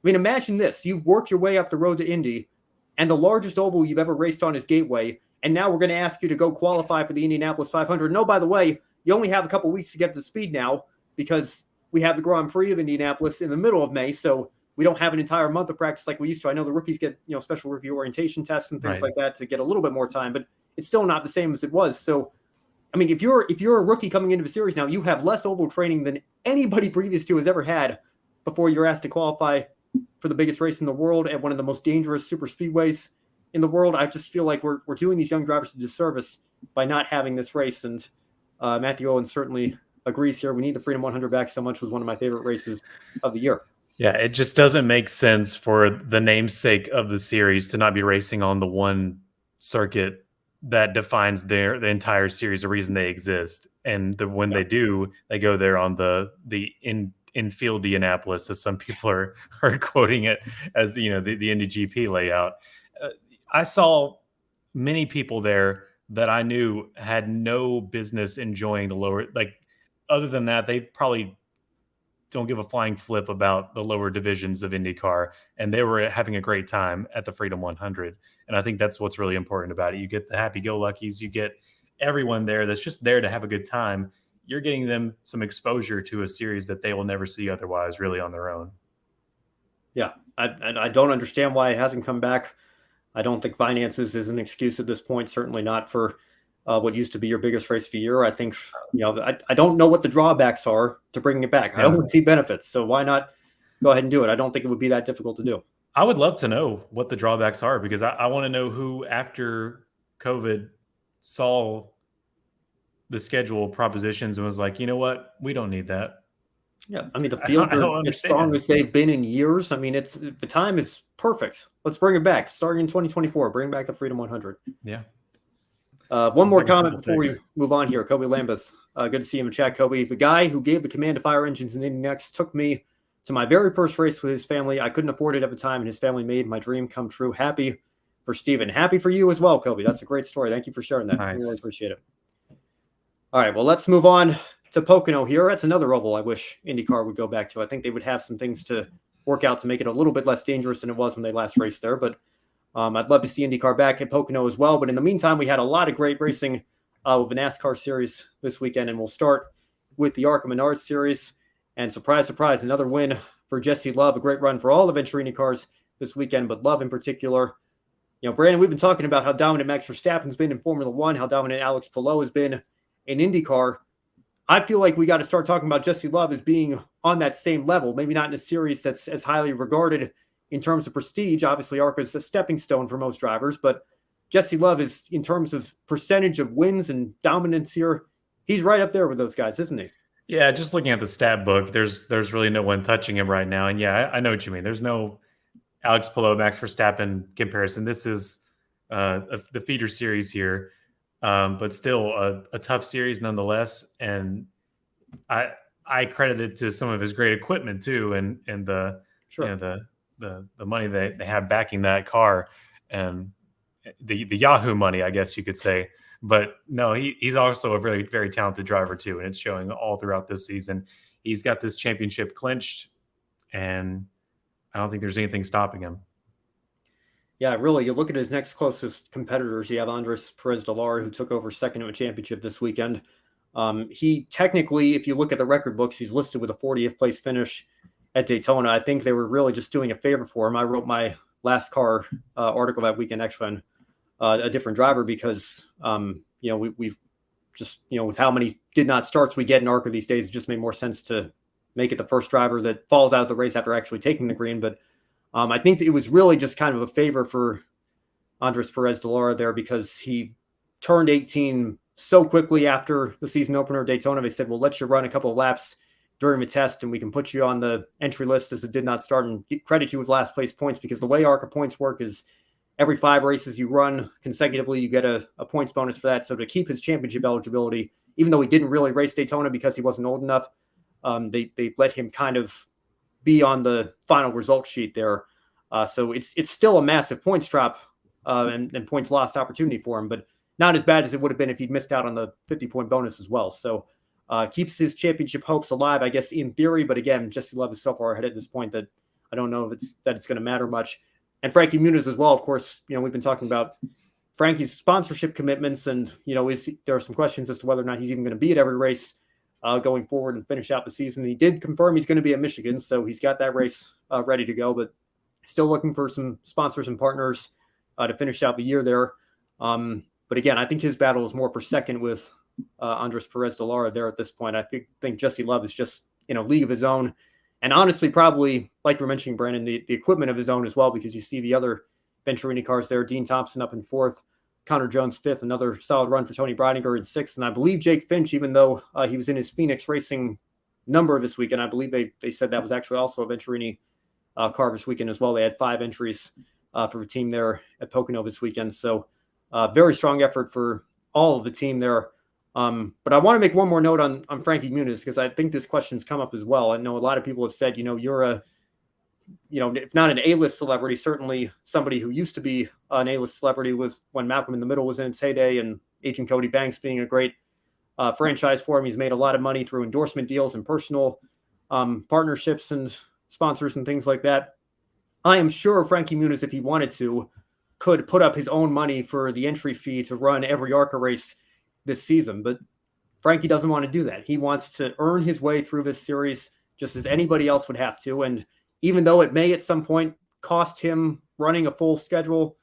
imagine this. You've worked your way up the road to Indy, and the largest oval you've ever raced on is Gateway. And now we're going to ask you to go qualify for the Indianapolis 500. No, by the way, you only have a couple weeks to get up to speed now, because we have the Grand Prix of Indianapolis in the middle of May. So we don't have an entire month of practice like we used to. I know the rookies get, special rookie orientation tests and things like that to get a little bit more time, but it's still not the same as it was. So, if you're a rookie coming into the series now, you have less oval training than anybody previous to has ever had before you're asked to qualify for the biggest race in the world at one of the most dangerous super speedways in the world. I just feel like we're doing these young drivers a disservice by not having this race. And Matthew Owen certainly agrees here. We need the Freedom 100 back so much. It was one of my favorite races of the year. Yeah, it just doesn't make sense for the namesake of the series to not be racing on the one circuit that defines the entire series, the reason they exist. And when they do, they go there on the infield Indianapolis, as some people are quoting it as the Indy GP layout. I saw many people there that I knew had no business enjoying the lower, other than that, they probably don't give a flying flip about the lower divisions of IndyCar, and they were having a great time at the Freedom 100. And I think that's what's really important about it. You get the happy-go-luckies, you get everyone there that's just there to have a good time. You're getting them some exposure to a series that they will never see otherwise, really on their own. Yeah, I don't understand why it hasn't come back. I don't think finances is an excuse at this point. Certainly not for what used to be your biggest race of the year. I think, I don't know what the drawbacks are to bringing it back. I don't see benefits. So why not go ahead and do it? I don't think it would be that difficult to do. I would love to know what the drawbacks are, because I want to know who, after COVID, saw the schedule propositions and was like, you know what, we don't need that. Yeah, I mean, the field are as strong as they've been in years. I mean, the time is perfect. Let's bring it back. Starting in 2024, bring back the Freedom 100. Yeah. One more comment before we move on here. Kobe Lambeth. Good to see him in chat, Kobe. The guy who gave the command to fire engines in Indy Next took me to my very first race with his family. I couldn't afford it at the time, and his family made my dream come true. Happy for Steven. Happy for you as well, Kobe. That's a great story. Thank you for sharing that. Nice. I really appreciate it. All right, well, let's move on to Pocono here. That's another oval I wish IndyCar would go back to. I think they would have some things to work out to make it a little bit less dangerous than it was when they last raced there. But I'd love to see IndyCar back at Pocono as well. But in the meantime, we had a lot of great racing with the NASCAR series this weekend. And we'll start with the ARCA Menards series. And surprise, surprise, another win for Jesse Love. A great run for all the Venturini cars this weekend, but Love in particular. Brandon, we've been talking about how dominant Max Verstappen's been in Formula One, how dominant Alex Palou has been in IndyCar. I feel like we got to start talking about Jesse Love as being on that same level, maybe not in a series that's as highly regarded in terms of prestige. Obviously, ARCA is a stepping stone for most drivers, but Jesse Love is, in terms of percentage of wins and dominance here, he's right up there with those guys, isn't he? Yeah, just looking at the stat book, there's really no one touching him right now. And yeah, I know what you mean. There's no Alex Palou, Max Verstappen comparison. This is the feeder series here. But still a tough series nonetheless. And I credit it to some of his great equipment too, and the the money they have backing that car, and the Yahoo money, I guess you could say. But no, he's also a very, very talented driver too, and it's showing all throughout this season. He's got this championship clinched, and I don't think there's anything stopping him. Yeah, really. You look at his next closest competitors. You have Andres Perez Delar, who took over second in a championship this weekend. He technically, if you look at the record books, he's listed with a 40th place finish at Daytona. I think they were really just doing a favor for him. I wrote my last car article that weekend actually on a different driver because, we've just, with how many did not starts we get in ARCA these days, it just made more sense to make it the first driver that falls out of the race after actually taking the green. But I think it was really just kind of a favor for Andres Perez Delara there because he turned 18 so quickly after the season opener at Daytona. They said, well, let you run a couple of laps during the test and we can put you on the entry list as it did not start and credit you with last place points, because the way ARCA points work is every 5 races you run consecutively, you get a points bonus for that. So to keep his championship eligibility, even though he didn't really race Daytona because he wasn't old enough, they let him kind of be on the final result sheet there. So it's still a massive points drop and points lost opportunity for him, but not as bad as it would have been if he'd missed out on the 50-point bonus as well. So keeps his championship hopes alive, I guess, in theory. But again, Jesse Love is so far ahead at this point that I don't know if it's going to matter much. And Frankie Muniz as well, of course. We've been talking about Frankie's sponsorship commitments, and there are some questions as to whether or not he's even going to be at every race going forward and finish out the season. He did confirm he's going to be at Michigan, so he's got that race ready to go, but still looking for some sponsors and partners to finish out the year there. But again, I think his battle is more for second with Andres Perez Delara there at this point. I think Jesse Love is just in a league of his own. And honestly, probably, like you're mentioning, Brandon, the equipment of his own as well, because you see the other Venturini cars there. Dean Thompson up in 4th, Connor Jones 5th, another solid run for Tony Breidinger in 6th. And I believe Jake Finch, even though he was in his Phoenix Racing number this weekend, I believe they said that was actually also a Venturini car this weekend as well. They had 5 entries for the team there at Pocono this weekend. So very strong effort for all of the team there. But I want to make one more note on Frankie Muniz, because I think this question's come up as well. I know a lot of people have said, you're if not an A-list celebrity, certainly somebody who used to be an A-list celebrity with when Malcolm in the Middle was in its heyday, and Agent Cody Banks being a great franchise for him. He's made a lot of money through endorsement deals and personal partnerships and sponsors and things like that. I am sure Frankie Muniz, if he wanted to, could put up his own money for the entry fee to run every ARCA race this season. But Frankie doesn't want to do that. He wants to earn his way through this series just as anybody else would have to. And even though it may at some point cost him running a full schedule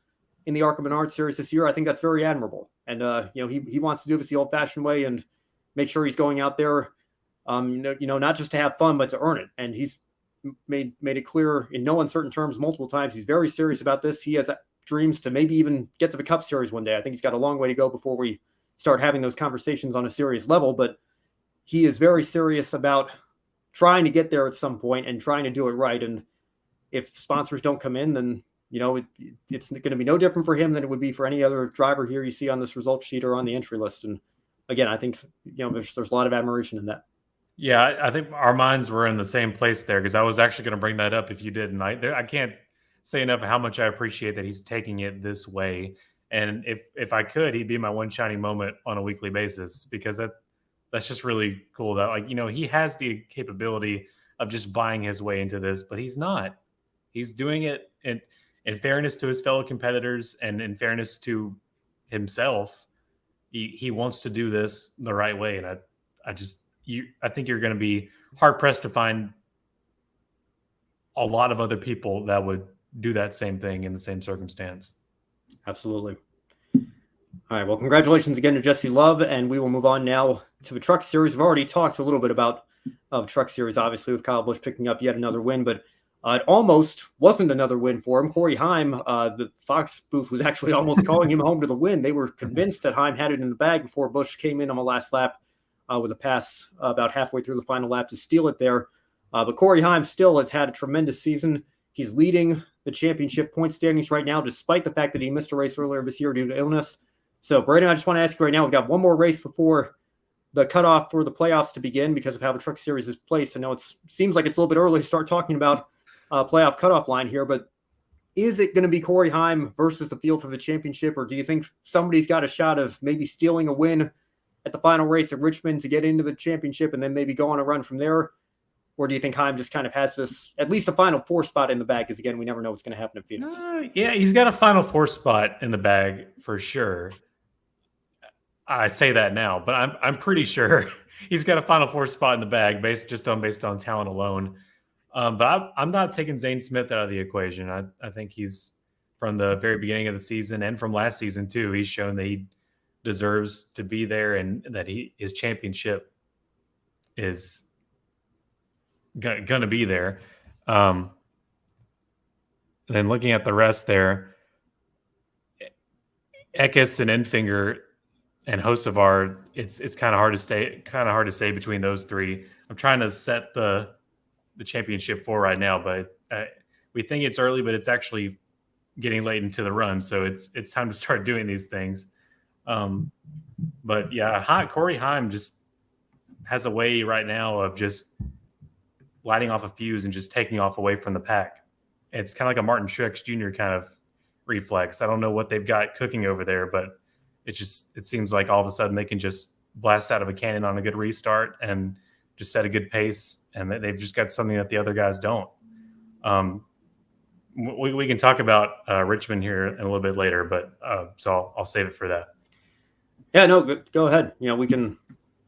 in the ARCA Menard Series this year, I think that's very admirable. And, he wants to do this the old-fashioned way and make sure he's going out there, not just to have fun, but to earn it. And he's made it clear in no uncertain terms multiple times. He's very serious about this. He has dreams to maybe even get to the Cup Series one day. I think he's got a long way to go before we start having those conversations on a serious level, but he is very serious about trying to get there at some point and trying to do it right. And if sponsors don't come in, then, it's going to be no different for him than it would be for any other driver here you see on this result sheet or on the entry list. And again, I think, there's a lot of admiration in that. Yeah, I think our minds were in the same place there, because I was actually going to bring that up if you didn't. I can't say enough how much I appreciate that he's taking it this way. And if I could, he'd be my one shining moment on a weekly basis, because that's just really cool that, he has the capability of just buying his way into this, but he's not. He's doing it in fairness to his fellow competitors and in fairness to himself. He wants to do this the right way. And I think you're going to be hard pressed to find a lot of other people that would do that same thing in the same circumstance. Absolutely. All right. Well, congratulations again to Jesse Love, and we will move on now to the Truck Series. We've already talked a little bit about Truck Series, obviously, with Kyle Busch picking up yet another win, but it almost wasn't another win for him. Corey Heim, the Fox booth was actually almost calling him home to the win. They were convinced that Heim had it in the bag before Busch came in on the last lap with a pass about halfway through the final lap to steal it there. But Corey Heim still has had a tremendous season. He's leading the championship point standings right now, despite the fact that he missed a race earlier this year due to illness. So, Brandon, I just want to ask you right now, we've got one more race before the cutoff for the playoffs to begin because of how the Truck Series is placed. I know it seems like it's a little bit early to start talking about playoff cutoff line here, but is it going to be Corey Heim versus the field for the championship, or do you think somebody's got a shot of maybe stealing a win at the final race at Richmond to get into the championship and then maybe go on a run from there? Or do you think Heim just kind of has this, at least a Final Four spot in the bag? Because, again, we never know what's going to happen in Phoenix. Yeah, he's got a Final Four spot in the bag for sure. I say that now, but I'm pretty sure he's got a Final Four spot in the bag based on talent alone. But I'm not taking Zane Smith out of the equation. I think he's, from the very beginning of the season and from last season too, he's shown that he deserves to be there and that his championship is going to be there. And then looking at the rest there, Eckes and Enfinger and Hocevar, it's kind of hard to say between those three. I'm trying to set the championship for right now, but we think it's early, but it's actually getting late into the run, so it's time to start doing these things. But yeah, Corey Heim just has a way right now of just lighting off a fuse and just taking off away from the pack. It's kind of like a Martin Truex Jr. kind of reflex. I don't know what they've got cooking over there, but it seems like all of a sudden they can just blast out of a cannon on a good restart and just set a good pace, and they've just got something that the other guys don't. We can talk about Richmond here in a little bit later, but so I'll save it for that. Yeah, no, go ahead. We can.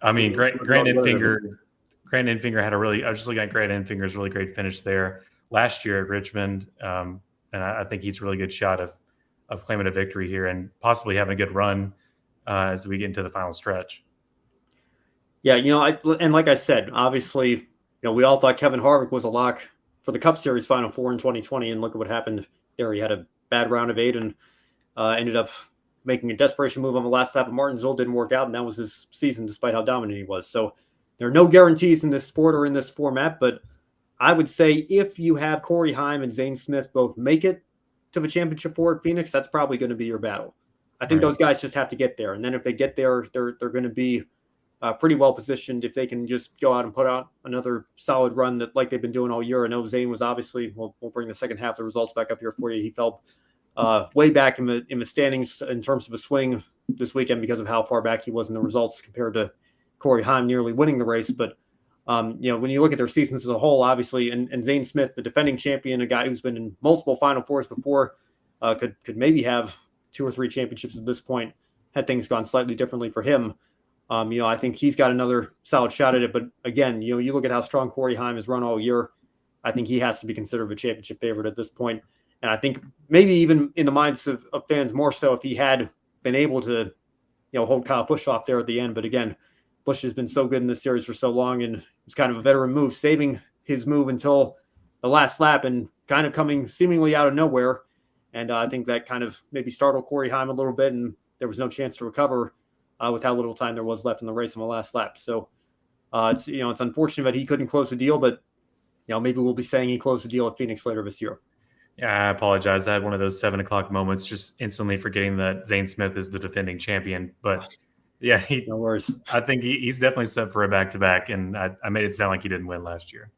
I mean, Grant Enfinger had I was just looking at Grant Enfinger's really great finish there last year at Richmond, and I think he's a really good shot of claiming a victory here and possibly having a good run as we get into the final stretch. Yeah, and like I said, obviously, we all thought Kevin Harvick was a lock for the Cup Series Final Four in 2020, and look at what happened there. He had a bad round of 8 and ended up making a desperation move on the last lap of Martinsville. Didn't work out, and that was his season, despite how dominant he was. So there are no guarantees in this sport or in this format, but I would say if you have Corey Heim and Zane Smith both make it to the championship four at Phoenix, that's probably going to be your battle. I think those guys just have to get there, and then if they get there, they're going to be pretty well positioned if they can just go out and put out another solid run that like they've been doing all year. I know Zane was obviously, we'll bring the second half of the results back up here for you. He fell way back in the standings in terms of a swing this weekend because of how far back he was in the results compared to Corey Heim nearly winning the race. But When you look at their seasons as a whole, obviously, and Zane Smith, the defending champion, a guy who's been in multiple Final Fours before, could maybe have 2 or 3 championships at this point had things gone slightly differently for him. I think he's got another solid shot at it. But again, you look at how strong Corey Heim has run all year. I think he has to be considered a championship favorite at this point. And I think maybe even in the minds of fans more so if he had been able to, hold Kyle Busch off there at the end. But again, Busch has been so good in this series for so long, and it's kind of a veteran move, saving his move until the last lap and kind of coming seemingly out of nowhere. And I think that kind of maybe startled Corey Heim a little bit, and there was no chance to recover with how little time there was left in the race on the last lap. So it's unfortunate that he couldn't close the deal, but maybe we'll be saying he closed the deal at Phoenix later this year. Yeah, I apologize. I had one of those 7 o'clock moments, just instantly forgetting that Zane Smith is the defending champion. But yeah, no worries. I think he's definitely set for a back-to-back, and I made it sound like he didn't win last year.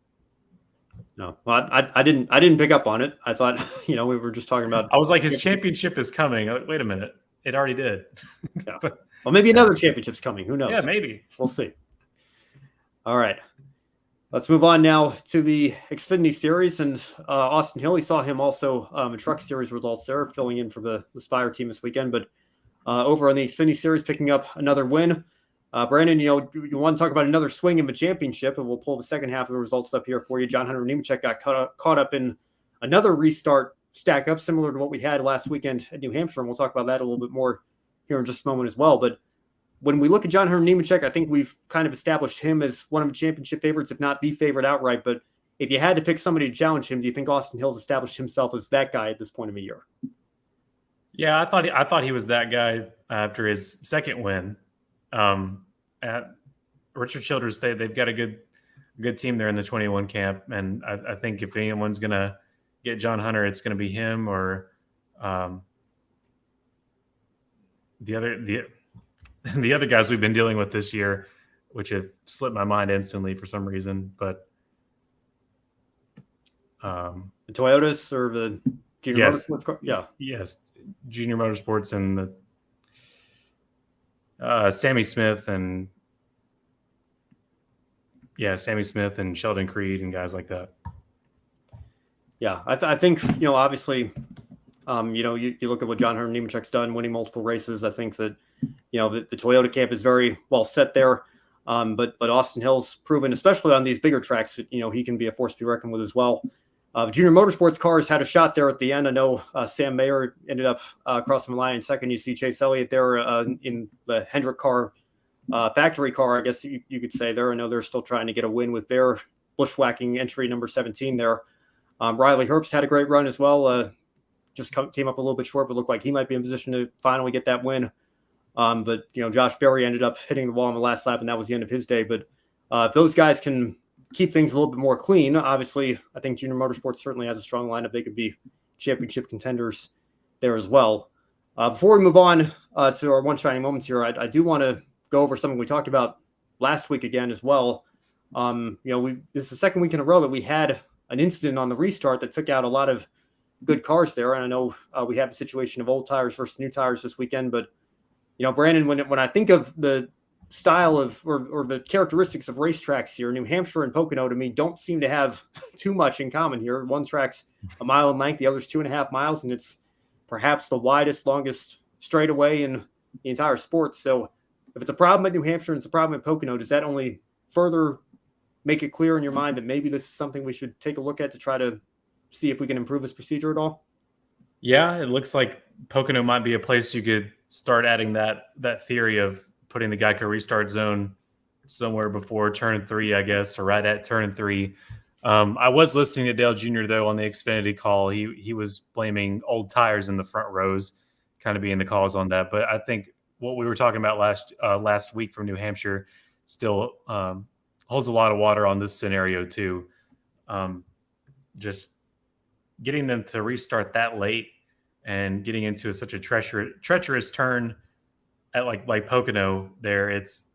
No, well, I didn't pick up on it. I thought, we were just talking about. I was like, his championship is coming. Wait a minute, it already did. Yeah. Well, maybe another championship's coming. Who knows? Yeah, maybe. We'll see. All right. Let's move on now to the Xfinity Series, and Austin Hill. We saw him also in Truck Series results there, filling in for the Spire team this weekend. But over on the Xfinity Series, picking up another win. Brandon, you want to talk about another swing in the championship, and we'll pull the second half of the results up here for you. John Hunter Nemechek got caught up in another restart stack up, similar to what we had last weekend at New Hampshire, and we'll talk about that a little bit more here in just a moment as well. But when we look at John Hunter Nemechek, I think we've kind of established him as one of the championship favorites, if not the favorite outright. But if you had to pick somebody to challenge him, do you think Austin Hill's established himself as that guy at this point of the year? Yeah, I thought he was that guy after his second win. At Richard Childress, they've got a good team there in the 21 camp, and I think if anyone's gonna get John Hunter, it's gonna be him or the other guys we've been dealing with this year, which have slipped my mind instantly for some reason. But the Toyotas or the Junior Motorsports car? Yeah. Yes, Junior Motorsports and the Sammy Smith and Sheldon Creed and guys like that. Yeah, I think, obviously, you look at what John Hunter Nemechek's done, winning multiple races. I think that, the Toyota camp is very well set there. But Austin Hill's proven, especially on these bigger tracks, that, he can be a force to be reckoned with as well. Junior Motorsports cars had a shot there at the end. I know Sam Mayer ended up crossing the line in second. You see Chase Elliott there in the Hendrick car, factory car, I guess you could say there. I know they're still trying to get a win with their bushwhacking entry number 17 there. Riley Herbst had a great run as well. Just came up a little bit short, but looked like he might be in position to finally get that win. But Josh Berry ended up hitting the wall on the last lap, and that was the end of his day. But if those guys can keep things a little bit more clean, obviously, I think Junior Motorsports certainly has a strong lineup. They could be championship contenders there as well. Before we move on to our one shining moments here, I do want to go over something we talked about last week again as well. This is the second week in a row that we had an incident on the restart that took out a lot of good cars there. And I know we have a situation of old tires versus new tires this weekend, but Brandon, when I think of the style of or the characteristics of racetracks here, New Hampshire and Pocono to me don't seem to have too much in common here. One track's a mile in length, the other's 2.5 miles, and it's perhaps the widest, longest straightaway in the entire sport. So if it's a problem at New Hampshire and it's a problem at Pocono, does that only further make it clear in your mind that maybe this is something we should take a look at to try to see if we can improve this procedure at all? Yeah, it looks like Pocono might be a place you could start adding that theory of putting the Geico restart zone somewhere before turn 3, I guess, or right at turn 3. I was listening to Dale Jr. though on the Xfinity call. He was blaming old tires in the front rows, kind of being the cause on that. But I think what we were talking about last week from New Hampshire still holds a lot of water on this scenario too. Just getting them to restart that late and getting into such a treacherous turn at like Pocono there, it's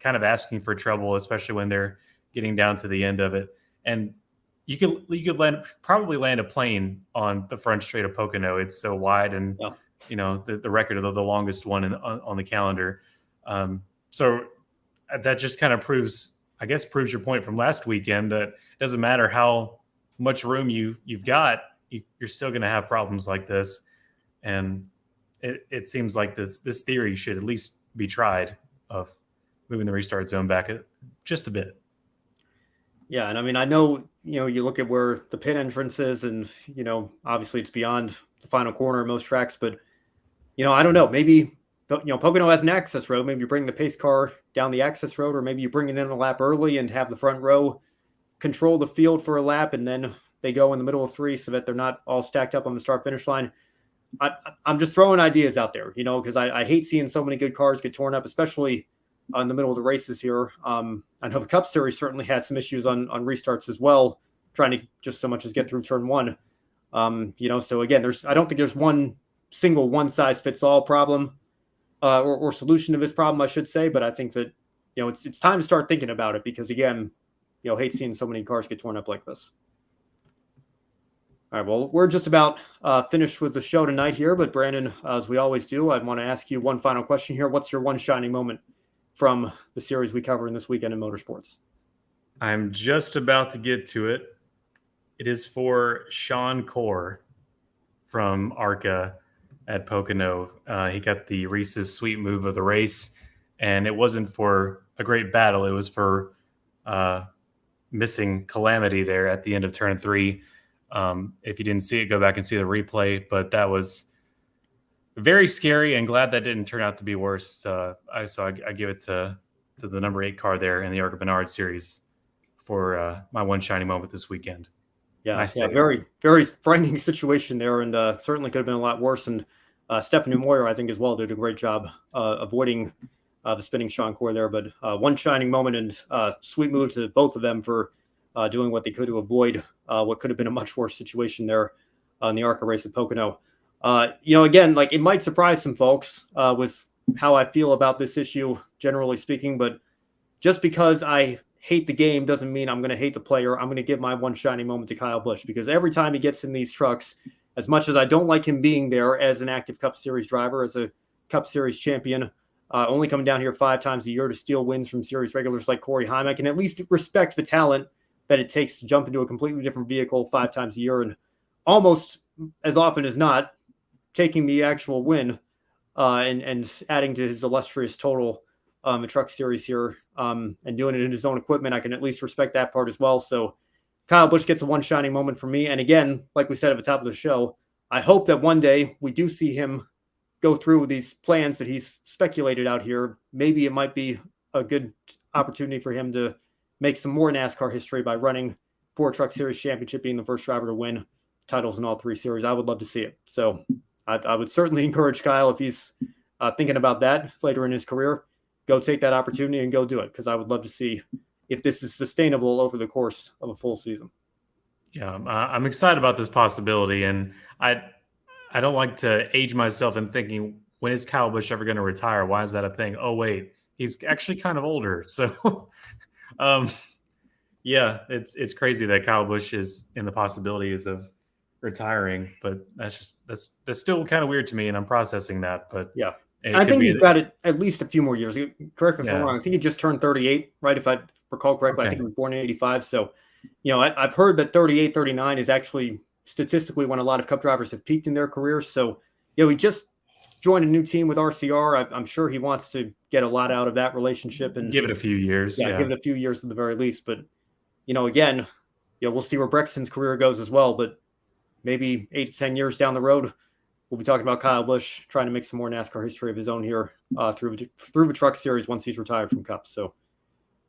kind of asking for trouble, especially when they're getting down to the end of it. And you could probably land a plane on the front straight of Pocono. It's so wide, and the record of the longest one on the calendar. So that just kind of proves, I guess proves your point from last weekend that it doesn't matter how much room you've got, you're still going to have problems like this. And it seems like this theory should at least be tried of moving the restart zone back just a bit. Yeah, and I mean, I know, you look at where the pit entrance is, and, obviously it's beyond the final corner of most tracks, but, I don't know, maybe, Pocono has an access road. Maybe you bring the pace car down the access road, or maybe you bring it in a lap early and have the front row control the field for a lap, and then they go in the middle of 3 so that they're not all stacked up on the start-finish line. I'm just throwing ideas out there, because I hate seeing so many good cars get torn up, especially in the middle of the races here. I know the Cup Series certainly had some issues on restarts as well, trying to just so much as get through turn 1. So again, I don't think there's one single one-size-fits-all problem or solution to this problem, I should say. But I think that, it's time to start thinking about it because, again, hate seeing so many cars get torn up like this. All right, well, we're just about finished with the show tonight here. But Brandon, as we always do, I want to ask you one final question here. What's your one shining moment from the series we cover in this weekend in motorsports? I'm just about to get to it. It is for Encore from ARCA at Pocono. He got the Reese's Sweet Move of the race, and it wasn't for a great battle. It was for missing Calamity there at the end of turn 3. If you didn't see it, go back and see the replay, but that was very scary and glad that didn't turn out to be worse. I give it to the number 8 car there in the ARCA Bernard series for my one shining moment this weekend. Yeah, very, very frightening situation there, and certainly could have been a lot worse. And Stephanie Moyer, I think, as well, did a great job avoiding the spinning Encore there. But one shining moment and sweet move to both of them for doing what they could to avoid what could have been a much worse situation there in the ARCA race at Pocono. Again, like, it might surprise some folks with how I feel about this issue, generally speaking, but just because I hate the game doesn't mean I'm going to hate the player. I'm going to give my one shining moment to Kyle Busch, because every time he gets in these trucks, as much as I don't like him being there as an active Cup Series driver, as a Cup Series champion, only coming down here 5 times a year to steal wins from series regulars like Corey Heim, I can at least respect the talent that it takes to jump into a completely different vehicle 5 times a year, and almost as often as not, taking the actual win and adding to his illustrious total in Truck Series here and doing it in his own equipment. I can at least respect that part as well. So Kyle Busch gets a one shining moment from me. And again, like we said at the top of the show, I hope that one day we do see him go through these plans that he's speculated out here. Maybe it might be a good opportunity for him to make some more NASCAR history by running for a Truck Series championship, being the first driver to win titles in all 3 series. I would love to see it. So I would certainly encourage Kyle, if he's thinking about that later in his career, go take that opportunity and go do it, because I would love to see if this is sustainable over the course of a full season. Yeah, I'm excited about this possibility, and I don't like to age myself in thinking, when is Kyle Busch ever going to retire? Why is that a thing? Oh, wait, he's actually kind of older. So, yeah, it's crazy that Kyle Busch is in the possibilities of retiring, but that's still kind of weird to me, and I'm processing that. But yeah, I think he's got it at least a few more years. Correct me if I'm wrong. I think he just turned 38, right? If I recall correctly. Okay. I think he was born in 85. So, I've heard that 38, 39 is actually statistically when a lot of Cup drivers have peaked in their careers. So, he just joined a new team with RCR. I'm sure he wants to get a lot out of that relationship and give it a few years. Yeah, give it a few years at the very least. But, again, we'll see where Brexton's career goes as well. But maybe 8 to 10 years down the road, we'll be talking about Kyle Busch trying to make some more NASCAR history of his own here through the Truck Series once he's retired from Cup. So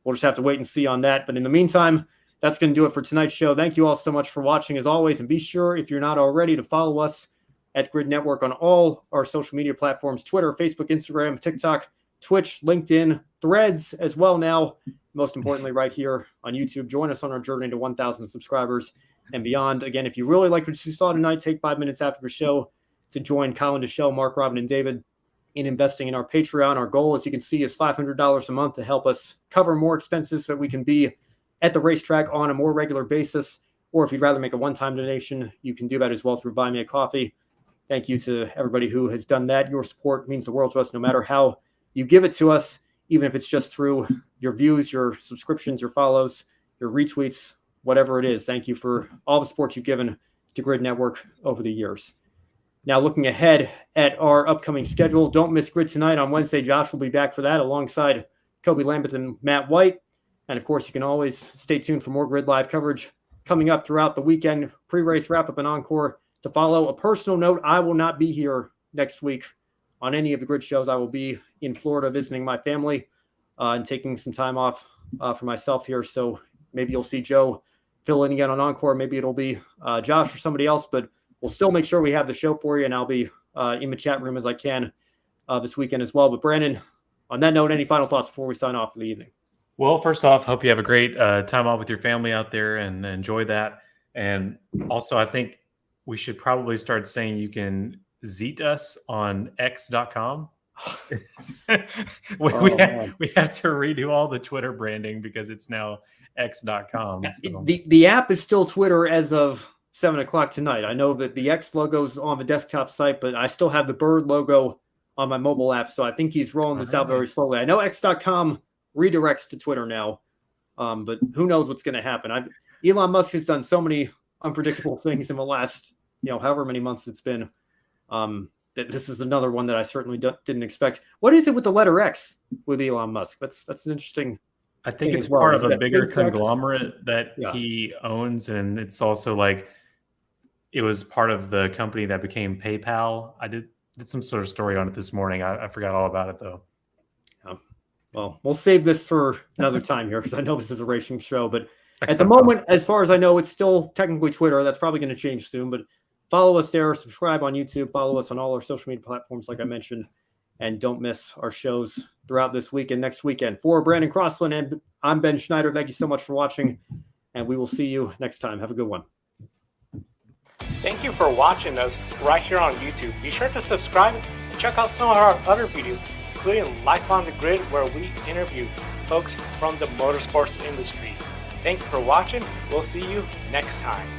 we'll just have to wait and see on that. But in the meantime, that's going to do it for tonight's show. Thank you all so much for watching, as always. And be sure, if you're not already, to follow us at Grid Network on all our social media platforms: Twitter, Facebook, Instagram, TikTok, Twitch, LinkedIn, Threads as well now. Most importantly, right here on YouTube. Join us on our journey to 1,000 subscribers and beyond. Again, if you really liked what you saw tonight, take 5 minutes after the show to join Colin, Deshelle, Mark, Robin, and David in investing in our Patreon. Our goal, as you can see, is $500 a month to help us cover more expenses so that we can be at the racetrack on a more regular basis. Or if you'd rather make a one-time donation, you can do that as well through Buy Me a Coffee. Thank you to everybody who has done that. Your support means the world to us, no matter how you give it to us. even if it's just through your views, your subscriptions, your follows, your retweets, whatever it is. Thank you for all the support you've given to Grid Network over the years. Now, looking ahead at our upcoming schedule, don't miss Grid tonight on Wednesday. Josh will be back for that alongside Kobe Lambeth and Matt White. And of course, you can always stay tuned for more Grid Live coverage coming up throughout the weekend, pre-race wrap-up and encore to follow. A personal note, I will not be here next week on any of the Grid shows. I will be in Florida visiting my family and taking some time off for myself here. So maybe you'll see Joe fill in again on Encore. Maybe it'll be Josh or somebody else, but we'll still make sure we have the show for you, and I'll be in the chat room as I can this weekend as well. But Brandon, on that note, any final thoughts before we sign off for the evening? Well, first off, hope you have a great time off with your family out there and enjoy that. And also, I think we should probably start saying you can zeet us on x.com. we have to redo all the Twitter branding because it's now x.com. So. The app is still Twitter as of 7 o'clock tonight. I know that the X logo's on the desktop site, but I still have the bird logo on my mobile app. So I think he's rolling this out very slowly. I know x.com redirects to Twitter now, but who knows what's going to happen. Elon Musk has done so many unpredictable things in the last, however many months it's been, that this is another one that I certainly didn't expect. What is it with the letter X with Elon Musk? That's an interesting. I think it's part of a bigger conglomerate that he owns, and it's also like it was part of the company that became PayPal. I did some sort of story on it this morning. I forgot all about it though. Well, we'll save this for another time here because I know this is a racing show. But at the moment, as far as I know, it's still technically Twitter. That's probably going to change soon. But follow us there. Subscribe on YouTube. Follow us on all our social media platforms, like I mentioned. And don't miss our shows throughout this week and next weekend. For Brandon Crossland, and I'm Ben Schneider. Thank you so much for watching. And we will see you next time. Have a good one. Thank you for watching us right here on YouTube. Be sure to subscribe and check out some of our other videos, including Life on the Grid, where we interview folks from the motorsports industry. Thank you for watching. We'll see you next time.